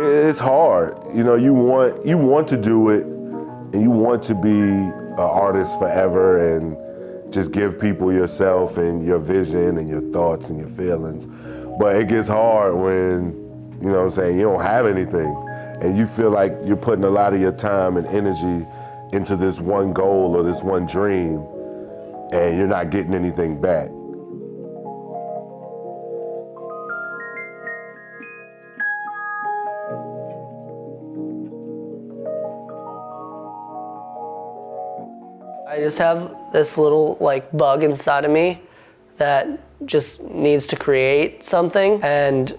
It's hard. You know, you want to do it, and you want to be an artist forever and just give people yourself and your vision and your thoughts and your feelings. But it gets hard when, you know what I'm saying, you don't have anything and you feel like you're putting a lot of your time and energy into this one goal or this one dream and you're not getting anything back. I just have this little bug inside of me that just needs to create something, and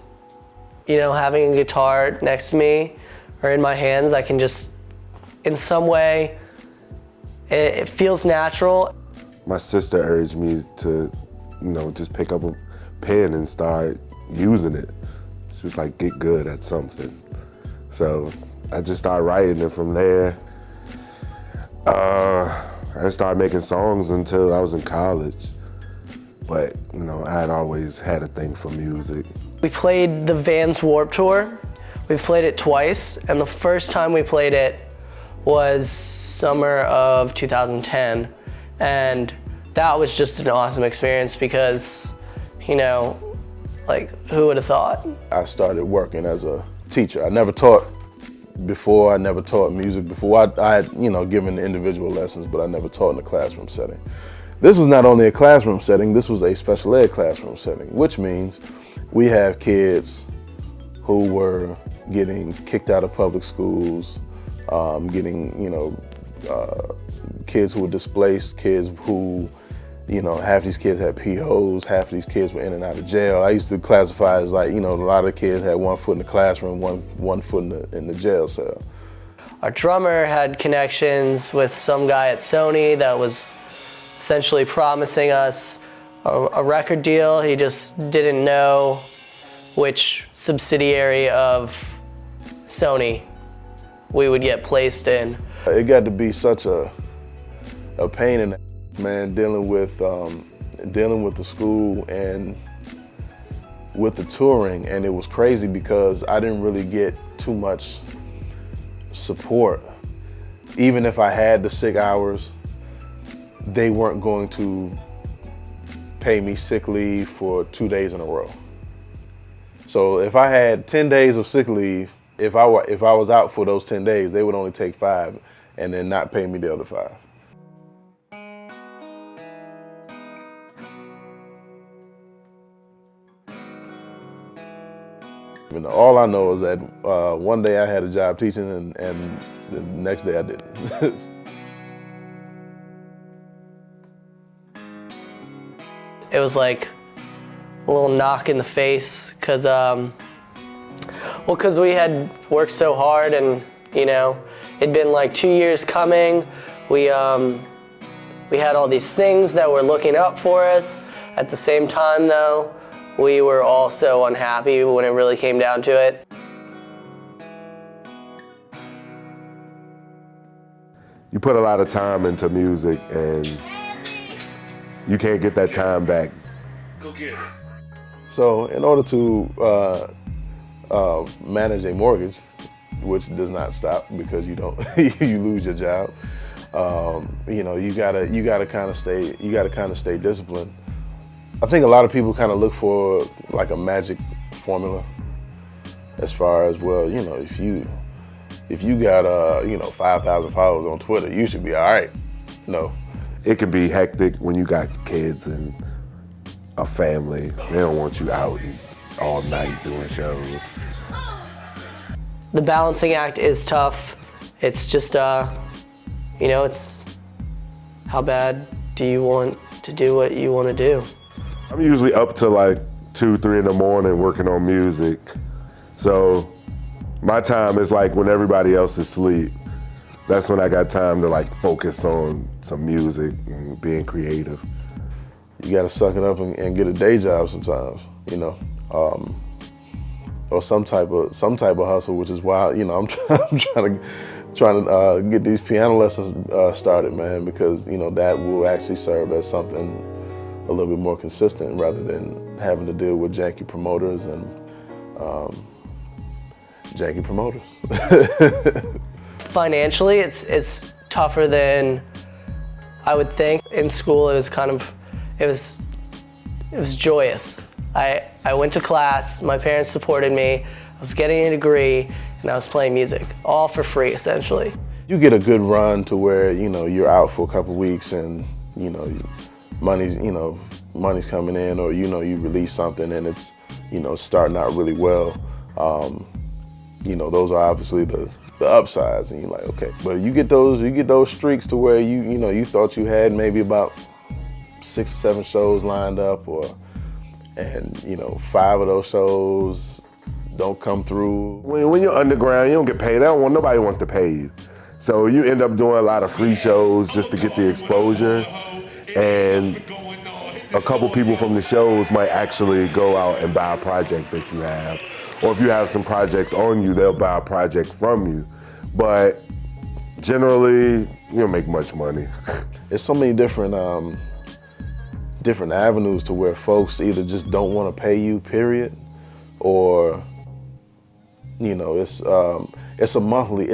you know, having a guitar next to me or in my hands, I can just, in some way, it feels natural. My sister urged me to, you know, just pick up a pen and start using it. She was like, get good at something. So I just started writing, and from there, I started making songs until I was in college. But, you know, I had always had a thing for music. We played the Vans Warped Tour. We've played it twice, and the first time we played it was summer of 2010. And that was just an awesome experience because, you know, like, who would have thought? I started working as a teacher. I never taught before, I never taught music before. I had, you know, given individual lessons, but I never taught in a classroom setting. This was not only a classroom setting, this was a special ed classroom setting, which means we have kids who were getting kicked out of public schools, getting, you know, kids who were displaced, kids who, you know, half these kids had POs, half of these kids were in and out of jail. I used to classify as like, you know, a lot of the kids had one foot in the classroom, one foot in the jail cell. Our drummer had connections with some guy at Sony that was essentially promising us a record deal. He just didn't know which subsidiary of Sony we would get placed in. It got to be such a pain in the man, dealing with the school and with the touring, and it was crazy because I didn't really get too much support. Even if I had the sick hours, they weren't going to pay me sick leave for 2 days in a row. So if I had 10 days of sick leave, if I was out for those 10 days, they would only take 5 and then not pay me the other 5. And all I know is that one day I had a job teaching and the next day I didn't. It was like a little knock in the face because we had worked so hard, and you know, it'd been like 2 years coming. We had all these things that were looking up for us. At the same time though, we were also unhappy when it really came down to it. You put a lot of time into music and you can't get that time back. Go get it. So in order to manage a mortgage, which does not stop because you don't you lose your job, you know, you gotta kind of stay disciplined. I think a lot of people kind of look for like a magic formula as far as, well, you know, if you got you know, 5,000 followers on Twitter, you should be all right. No. It can be hectic when you got kids and a family. They don't want you out all night doing shows. The balancing act is tough. It's just, you know, it's how bad do you want to do what you want to do? I'm usually up to like 2, 3 in the morning working on music. So my time is like when everybody else is asleep. That's when I got time to like focus on some music and being creative. You gotta suck it up and get a day job sometimes, you know, or some type of hustle, which is why, you know, I'm trying to get these piano lessons started, man, because, you know, that will actually serve as something a little bit more consistent rather than having to deal with janky promoters and Janky promoters. Financially, it's tougher than I would think. In school, it was joyous. I went to class, my parents supported me, I was getting a degree, and I was playing music, all for free, essentially. You get a good run to where, you're out for a couple weeks and, money's coming in, or, you release something and it's, starting out really well. Those are obviously the upsides, and you're like, okay. But you get those streaks to where you thought you had maybe about 6 or 7 shows lined up, and 5 of those shows don't come through. When you're underground, you don't get paid. Nobody wants to pay you. So you end up doing a lot of free shows just to get the exposure. And a couple people from the shows might actually go out and buy a project that you have. Or if you have some projects on you, they'll buy a project from you. But generally, you don't make much money. There's so many different avenues to where folks either just don't want to pay you, period, or it's a monthly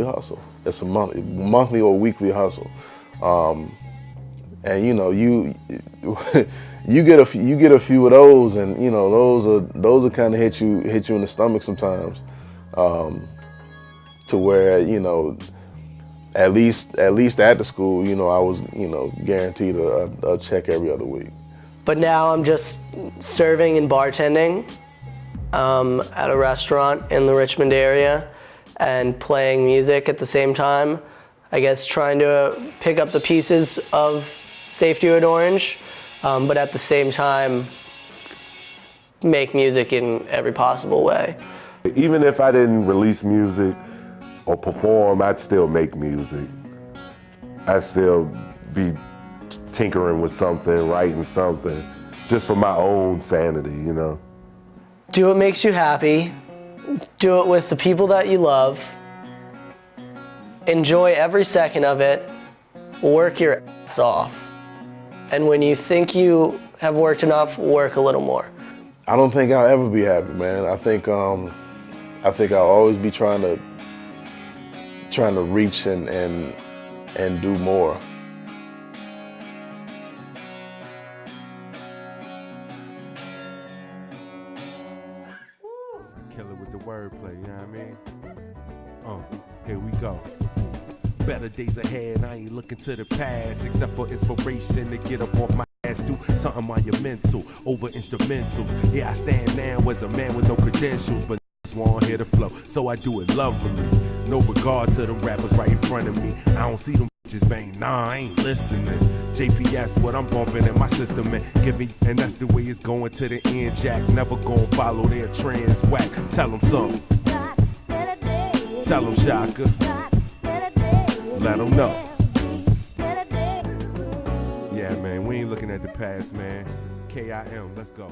hustle. It's a monthly or weekly hustle, and you get a few of those, and those are kind of hit you in the stomach sometimes, to where at least at the school, I was guaranteed a check every other week. But now I'm just serving and bartending at a restaurant in the Richmond area and playing music at the same time. I guess trying to pick up the pieces of Safety with Orange, but at the same time make music in every possible way. Even if I didn't release music or perform, I'd still make music. I'd still be tinkering with something, writing something, just for my own sanity, Do what makes you happy. Do it with the people that you love. Enjoy every second of it. Work your ass off. And when you think you have worked enough, work a little more. I don't think I'll ever be happy, man. I think I'll always be trying to reach and do more. Kill it with the wordplay, you know what I mean? Here we go. Better days ahead, I ain't looking to the past, except for inspiration to get up off my ass, do something monumental, over instrumentals. Yeah, I stand now as a man with no credentials, but won't hear the flow, so I do it lovingly. No regard to the rappers right in front of me. I don't see them bitches bang, nah, I ain't listening. JPS, what I'm bumping in my system and giving, and that's the way it's going to the end, Jack. Never gonna follow their trends, whack. Tell them something. Tell them Shaka. Let them know. Yeah, man, we ain't looking at the past, man. KIM, let's go.